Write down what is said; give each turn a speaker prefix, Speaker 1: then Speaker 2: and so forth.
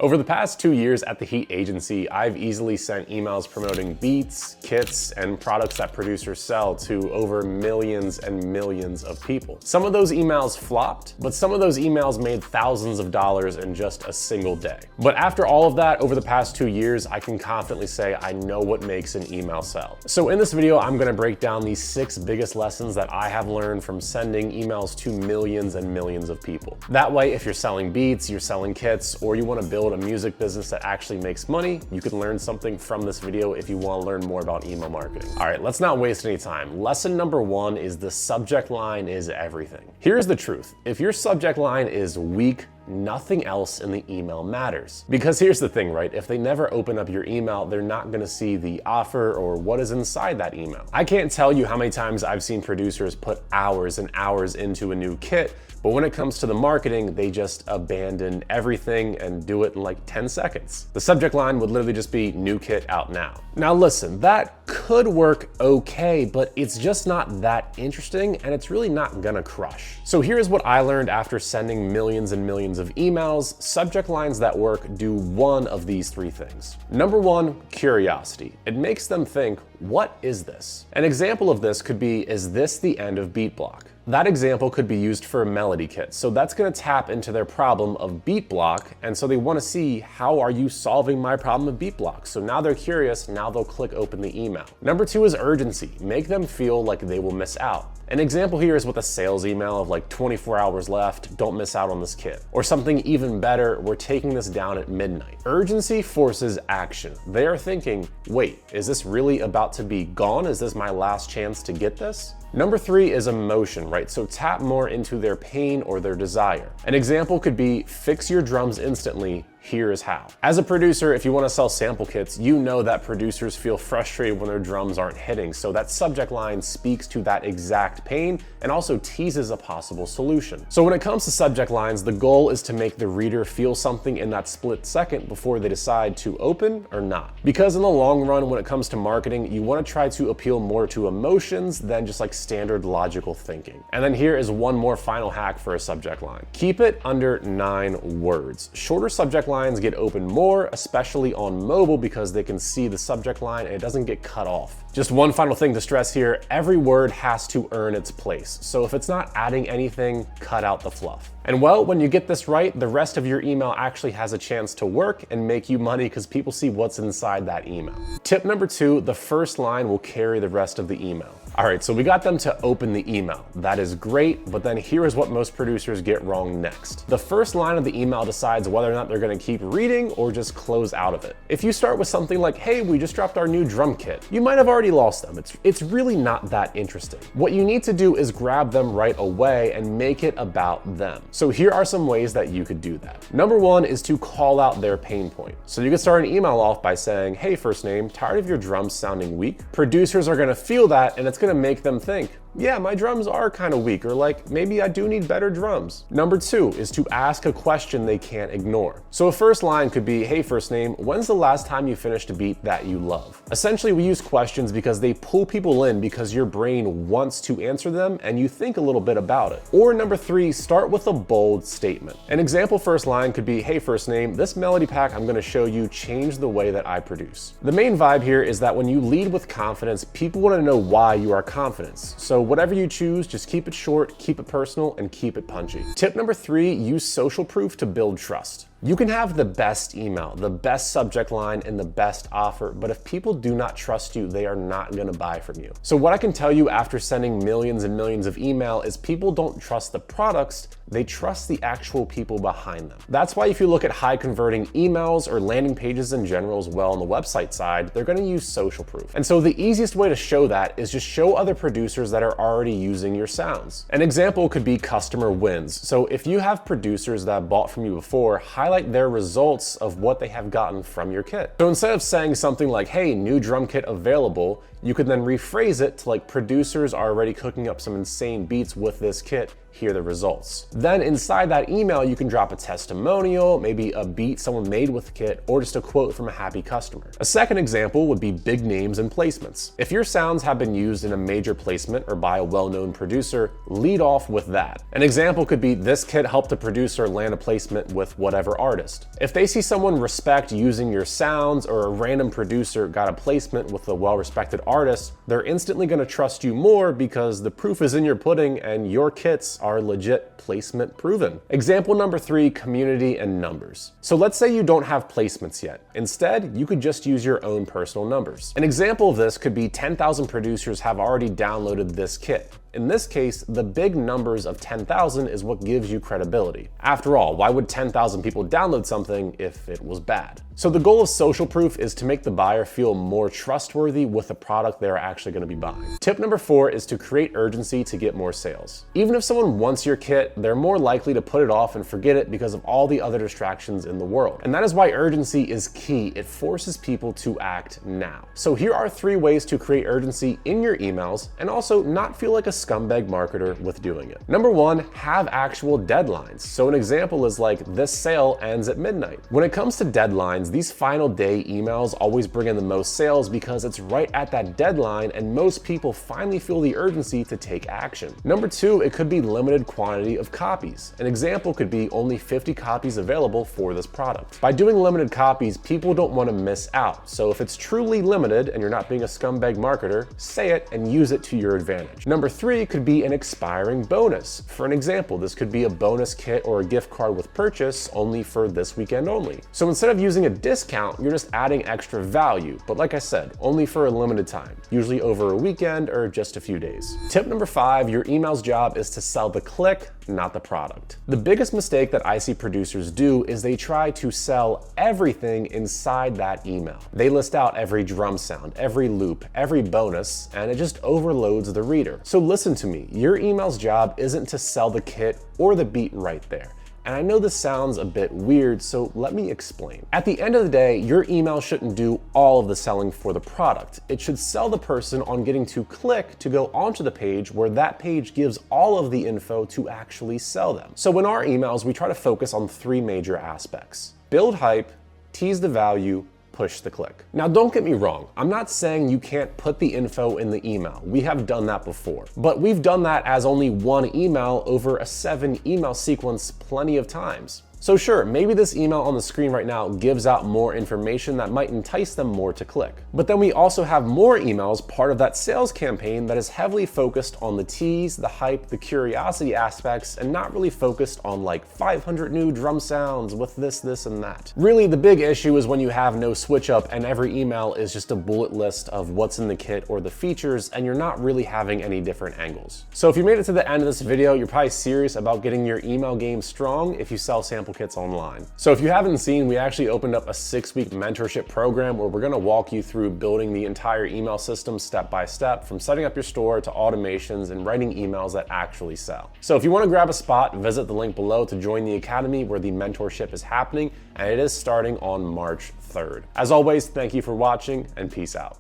Speaker 1: Over the past 2 years at the Heat Agency, I've easily sent emails promoting beats, kits, and products that producers sell to over millions and millions of people. Some of those emails flopped, but some of those emails made thousands of dollars in just a single day. But after all of that, over the past 2 years, I can confidently say I know what makes an email sell. So in this video, I'm gonna break down the 6 biggest lessons that I have learned from sending emails to millions and millions of people. That way, if you're selling beats, you're selling kits, or you wanna build a music business that actually makes money, you can learn something from this video if you want to learn more about email marketing. All right, let's not waste any time. Lesson number 1 is the subject line is everything. Here's the truth. If your subject line is weak, nothing else in the email matters. Because here's the thing, right? If they never open up your email, they're not gonna see the offer or what is inside that email. I can't tell you how many times I've seen producers put hours and hours into a new kit, but when it comes to the marketing, they just abandon everything and do it in like 10 seconds. The subject line would literally just be new kit out now. Now listen, that could work okay, but it's just not that interesting and it's really not gonna crush. So here's what I learned after sending millions and millions of emails. Subject lines that work do one of these 3 things. Number 1, curiosity. It makes them think, what is this? An example of this could be, is this the end of beat block? That example could be used for a melody kit. So that's gonna tap into their problem of beat block. And so they wanna see, how are you solving my problem of beat block? So now they're curious, now they'll click open the email. Number 2 is urgency. Make them feel like they will miss out. An example here is with a sales email of like 24 hours left, don't miss out on this kit. Or something even better, we're taking this down at midnight. Urgency forces action. They are thinking, wait, is this really about to be gone? Is this my last chance to get this? Number 3 is emotion, right? So tap more into their pain or their desire. An example could be, fix your drums instantly, here is how. As a producer, if you want to sell sample kits, you know that producers feel frustrated when their drums aren't hitting. So that subject line speaks to that exact pain and also teases a possible solution. So when it comes to subject lines, the goal is to make the reader feel something in that split second before they decide to open or not. Because in the long run, when it comes to marketing, you want to try to appeal more to emotions than just like standard logical thinking. And then here is one more final hack for a subject line. Keep it under 9 words. Shorter subject lines get open more, especially on mobile, because they can see the subject line and it doesn't get cut off. Just one final thing to stress here, every word has to earn its place. So if it's not adding anything, cut out the fluff. And well, when you get this right, the rest of your email actually has a chance to work and make you money because people see what's inside that email. Tip number 2, the first line will carry the rest of the email. All right, so we got them to open the email. That is great, but then here is what most producers get wrong next. The first line of the email decides whether or not they're gonna keep reading or just close out of it. If you start with something like, hey, we just dropped our new drum kit, you might have already lost them. It's really not that interesting. What you need to do is grab them right away and make it about them. So here are some ways that you could do that. Number 1 is to call out their pain point. So you can start an email off by saying, hey, first name, tired of your drums sounding weak? Producers are gonna feel that and it's gonna make them think, yeah, my drums are kind of weak, or like, maybe I do need better drums. Number 2 is to ask a question they can't ignore. So a first line could be, hey, first name, when's the last time you finished a beat that you love? Essentially, we use questions because they pull people in because your brain wants to answer them and you think a little bit about it. Or number 3, start with a bold statement. An example first line could be, hey, first name, this melody pack I'm gonna show you changed the way that I produce. The main vibe here is that when you lead with confidence, people wanna know why you are confident. So whatever you choose, just keep it short, keep it personal, and keep it punchy. Tip number 3, use social proof to build trust. You can have the best email, the best subject line, and the best offer, but if people do not trust you, they are not gonna buy from you. So what I can tell you after sending millions and millions of email is people don't trust the products, they trust the actual people behind them. That's why if you look at high converting emails or landing pages in general as well on the website side, they're gonna use social proof. And so the easiest way to show that is just show other producers that are already using your sounds. An example could be customer wins. So if you have producers that bought from you before, highlight their results of what they have gotten from your kit. So instead of saying something like, hey, new drum kit available, you could then rephrase it to like, producers are already cooking up some insane beats with this kit. here are the results. Then inside that email, you can drop a testimonial, maybe a beat someone made with the kit, or just a quote from a happy customer. A second example would be big names and placements. If your sounds have been used in a major placement or by a well-known producer, lead off with that. An example could be, this kit helped a producer land a placement with whatever artist. If they see someone respect using your sounds, or a random producer got a placement with a well-respected artist, they're instantly going to trust you more because the proof is in your pudding and your kits are legit placement proven. Example number 3, community and numbers. So let's say you don't have placements yet. Instead, you could just use your own personal numbers. An example of this could be 10,000 producers have already downloaded this kit. In this case, the big numbers of 10,000 is what gives you credibility. After all, why would 10,000 people download something if it was bad? So the goal of social proof is to make the buyer feel more trustworthy with the product they're actually going to be buying. Tip number 4 is to create urgency to get more sales. Even if someone wants your kit, they're more likely to put it off and forget it because of all the other distractions in the world. And that is why urgency is key. It forces people to act now. So here are 3 ways to create urgency in your emails and also not feel like a scumbag marketer with doing it. Number 1, have actual deadlines. So an example is like, this sale ends at midnight. When it comes to deadlines, these final day emails always bring in the most sales because it's right at that deadline and most people finally feel the urgency to take action. Number 2, it could be limited quantity of copies. An example could be only 50 copies available for this product. By doing limited copies, people don't want to miss out. So if it's truly limited and you're not being a scumbag marketer, say it and use it to your advantage. Number 3 could be an expiring bonus. For an example, this could be a bonus kit or a gift card with purchase only for this weekend only. So instead of using a discount, you're just adding extra value. But like I said, only for a limited time, usually over a weekend or just a few days. Tip number 5, your email's job is to sell the click, not the product. The biggest mistake that I see producers do is they try to sell everything inside that email. They list out every drum sound, every loop, every bonus, and it just overloads the reader. So listen to me, your email's job isn't to sell the kit or the beat right there. And I know this sounds a bit weird, so let me explain. At the end of the day, your email shouldn't do all of the selling for the product. It should sell the person on getting to click to go onto the page where that page gives all of the info to actually sell them. So in our emails, we try to focus on 3 major aspects: build hype, tease the value, push the click. Now don't get me wrong, I'm not saying you can't put the info in the email. We have done that before, but we've done that as only 1 email over a 7 email sequence plenty of times. So sure, maybe this email on the screen right now gives out more information that might entice them more to click. But then we also have more emails, part of that sales campaign, that is heavily focused on the tease, the hype, the curiosity aspects, and not really focused on like 500 new drum sounds with this, and that. Really, the big issue is when you have no switch up and every email is just a bullet list of what's in the kit or the features, and you're not really having any different angles. So if you made it to the end of this video, you're probably serious about getting your email game strong if you sell sample kits online. So if you haven't seen, we actually opened up a 6-week mentorship program where we're going to walk you through building the entire email system step by step, from setting up your store to automations and writing emails that actually sell. So if you want to grab a spot, visit the link below to join the academy where the mentorship is happening, and it is starting on March 3rd. As always, thank you for watching and peace out.